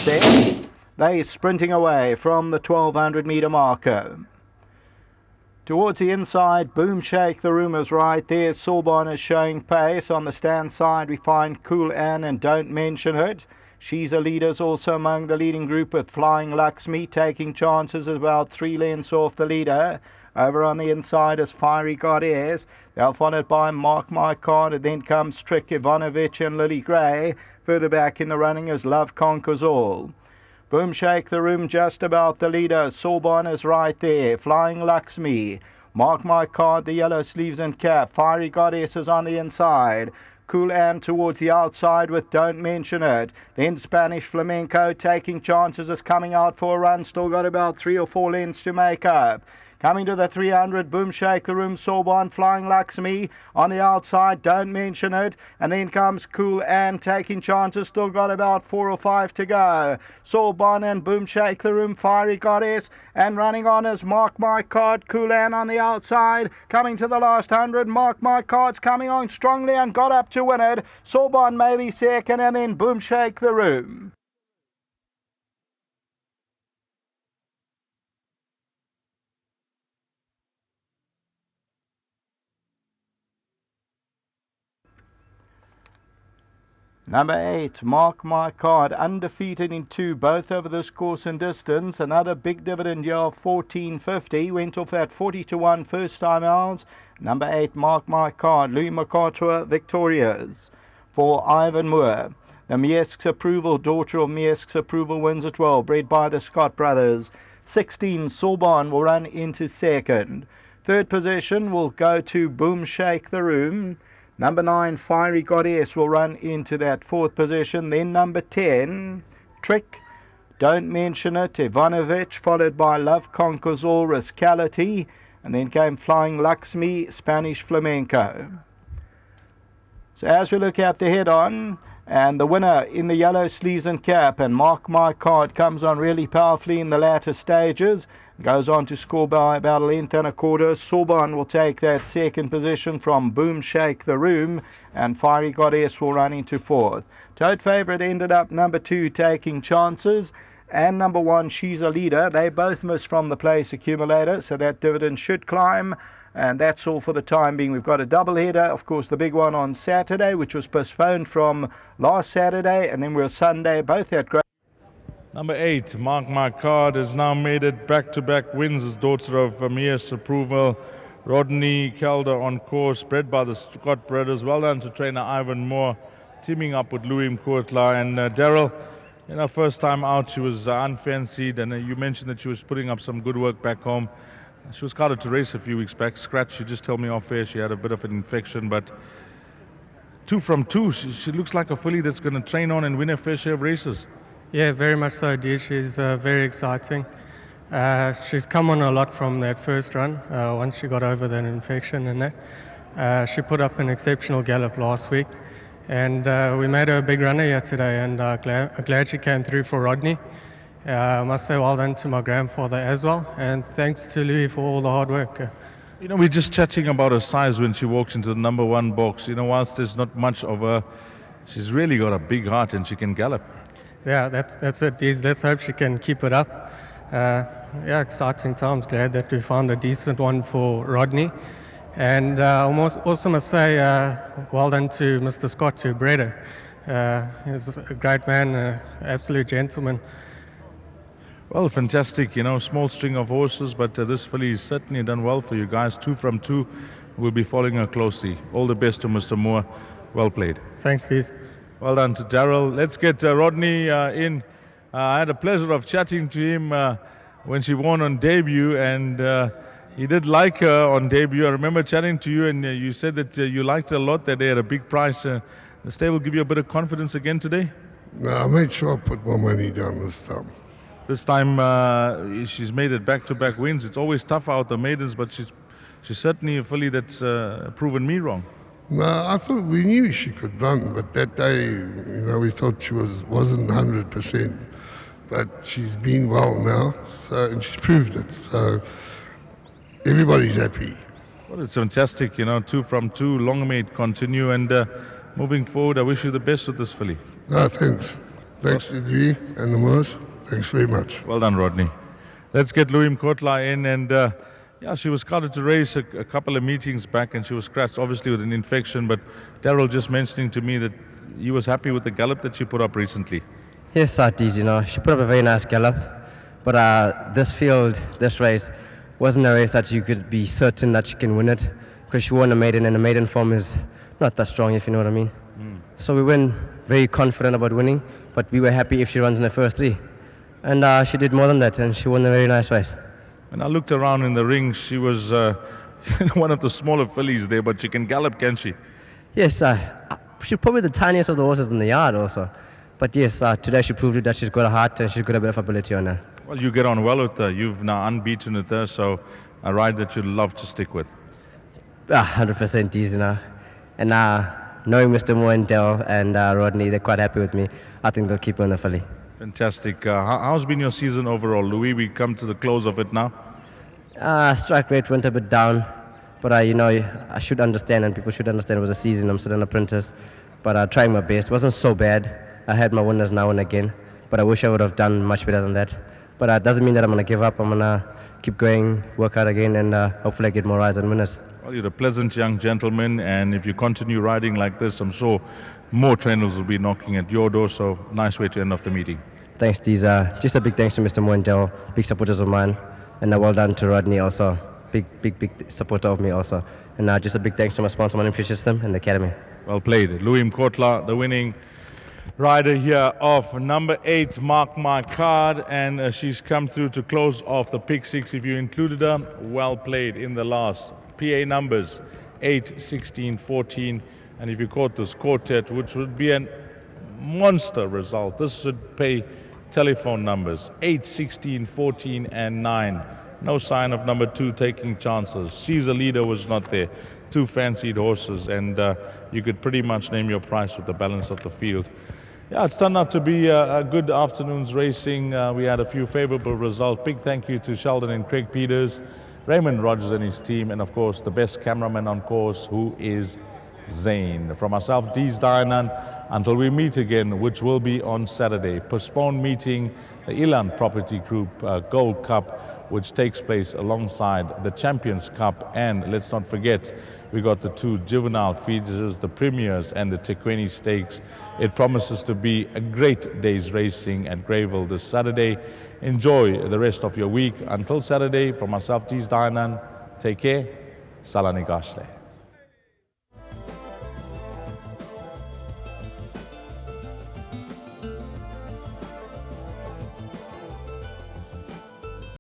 Boomshake there. They sprinting away from the 1200 metre marker. Towards the inside, Boomshake the Room is right there. Sorbonne is showing pace. On the stand side, we find Cool Ann and Don't Mention It. She's a leader also among the leading group, with Flying Luxme taking chances about 3 lengths off the leader. Over on the inside is Fiery Goddess. They're followed by Mark My Card, and then comes Trick Ivanovic and Lily Gray. Further back in the running is Love Conquers All. Boomshake the Room just about the leader. Sorbonne is right there. Flying Luxme. Mark My Card, the yellow sleeves and cap. Fiery Goddess is on the inside. Cool Ann towards the outside with Don't Mention It. Then Spanish Flamenco taking chances, is coming out for a run. Still got about 3 or 4 lengths to make up. Coming to the 300, Boomshake the Room, Sorbonne, Flying Luxme. On the outside, Don't Mention It. And then comes Cool Ann taking chances. Still got about 4 or 5 to go. Sorbonne and Boomshake the Room, Fiery Goddess. And running on is Mark My Card, Cool Ann on the outside. Coming to the last 100, Mark My Card's coming on strongly and got up to win it. Sorbonne maybe second, and then Boomshake the Room. Number 8, Mark My Card, undefeated in 2, both over this course and distance. Another big dividend year of 14.50. Went off at 40 to 1 first time out. Number 8, Mark My Card, Louis MacArthur victorious for Ivan Moore. The Miesque's Approval, daughter of Miesque's Approval, wins it well, bred by the Scott brothers. 16, Sorbonne will run into second. Third position will go to Boomshake the Room. Number 9, Fiery Goddess will run into that fourth position. Then number 10, Trick, Don't Mention It, Ivanovic, followed by Love Conquers All, Riscality, and then came Flying Luxme, Spanish Flamenco. So as we look at the head-on, and the winner in the yellow sleeves and cap, and Mark My Card comes on really powerfully in the latter stages, goes on to score by about a length and a quarter. Sorbonne will take that second position from Boomshake the Room, and Fiery Goddess will run into fourth. Tote favourite ended up number 2, Taking Chances, and number 1, She's a Leader. They both missed from the place accumulator, so that dividend should climb. And that's all for the time being. We've got a double header, of course, the big one on Saturday, which was postponed from last Saturday, and then we're Sunday, both at great. Number 8, Mark My Card, has now made it back-to-back wins as daughter of Miesque's Approval. Rodney Calder on course, bred by the Scott brothers. Well done to trainer Ivan Moore, teaming up with Louis Mkootla. And Daryl, in her first time out, she was unfancied, and you mentioned that she was putting up some good work back home. She was carded to race a few weeks back. Scratch, she just told me off air she had a bit of an infection, but 2 from 2. She looks like a filly that's going to train on and win a fair share of races. Yeah, very much so, dear. She's very exciting. She's come on a lot from that first run, once she got over that infection and that. She put up an exceptional gallop last week, and we made her a big runner here today, and glad she came through for Rodney. I must say well done to my grandfather as well, and thanks to Louis for all the hard work. You know, we're just chatting about her size when she walks into the number 1 box. You know, whilst there's not much of her, she's really got a big heart and she can gallop. Yeah, that's it, Deez. Let's hope she can keep it up. Yeah, exciting times. Glad that we found a decent one for Rodney. And I also must say well done to Mr. Scott who bred her. He's a great man, absolute gentleman. Well, fantastic, you know, small string of horses, but this filly has certainly done well for you guys. 2 from 2. We'll be following her closely. All the best to Mr. Moore. Well played. Thanks, Deez. Well done to Daryl. Let's get Rodney in. I had a pleasure of chatting to him when she won on debut, and he did like her on debut. I remember chatting to you, and you said that you liked her a lot, that they had a big price. The stable give you a bit of confidence again today? No, I made sure I put my money down this time. This time she's made it back-to-back wins. It's always tough out the maidens, but she's certainly a filly that's proven me wrong. No, I thought we knew she could run, but that day, you know, we thought she wasn't 100%. But she's been well now, and she's proved it. So everybody's happy. Well, it's fantastic, you know, 2 from 2. Long may it continue, and moving forward, I wish you the best with this filly. No, thanks. Thanks to Louis and the Moors. Thanks very much. Well done, Rodney. Let's get Louis Mkotla in. And yeah, she was scouted to race a couple of meetings back, and she was scratched, obviously, with an infection. But Daryl just mentioning to me that he was happy with the gallop that she put up recently. Yes, Artis, she put up a very nice gallop. But this field, this race, wasn't a race that you could be certain that she can win it, because she won a maiden, and the maiden form is not that strong, if you know what I mean. So we went very confident about winning, but we were happy if she runs in the first three. And she did more than that, and she won a very nice race. When I looked around in the ring, she was one of the smaller fillies there, but she can gallop, can she? Yes, she's probably the tiniest of the horses in the yard also. But yes, today she proved it that she's got a heart and she's got a bit of ability on her. Well, you get on well with her. You've now unbeaten with her, so a ride that you'd love to stick with. 100% easy now. And knowing Mr. Moore and Dell and Rodney, they're quite happy with me. I think they'll keep me on the filly. Fantastic. How's been your season overall, Louis? We come to the close of it now. Strike rate went a bit down. But, I should understand, and people should understand it was a season. I'm still an apprentice. But trying my best. It wasn't so bad. I had my winners now and again. But I wish I would have done much better than that. But it doesn't mean that I'm going to give up. I'm going to keep going, work hard again, and hopefully I get more rides and winners. Well, you're a pleasant young gentleman, and if you continue riding like this, I'm sure more trainers will be knocking at your door. So nice way to end off the meeting. Thanks, Deez. Just a big thanks to Mr. Moore and Dell, big supporters of mine. And well done to Rodney also. Big supporter of me also. And just a big thanks to my sponsor, my Nutrition System, and the Academy. Well played. Louis Mkotla, the winning rider here of number 8, Mark My Card, and she's come through to close off the pick 6. If you included her, well played in the last. PA numbers 8, 16, 14, and if you caught this quartet, which would be a monster result, this should pay telephone numbers 8, 16, 14, and 9. No sign of number 2 taking chances. She's a leader, was not there. 2 fancied horses, and you could pretty much name your price with the balance of the field. Yeah, it's turned out to be a good afternoon's racing. We had a few favorable results. Big thank you to Sheldon and Craig Peters, Raymond Rogers and his team, and of course the best cameraman on course, who is Zane. From myself, Deez Dianan, until we meet again, which will be on Saturday. Postponed meeting, the Elan Property Group Gold Cup, which takes place alongside the Champions Cup. And let's not forget, we got the 2 juvenile feeders, the Premiers and the Tequeni Stakes. It promises to be a great day's racing at Greyville this Saturday. Enjoy the rest of your week. Until Saturday, for myself, Deez Dianan, take care. Salani Gashle.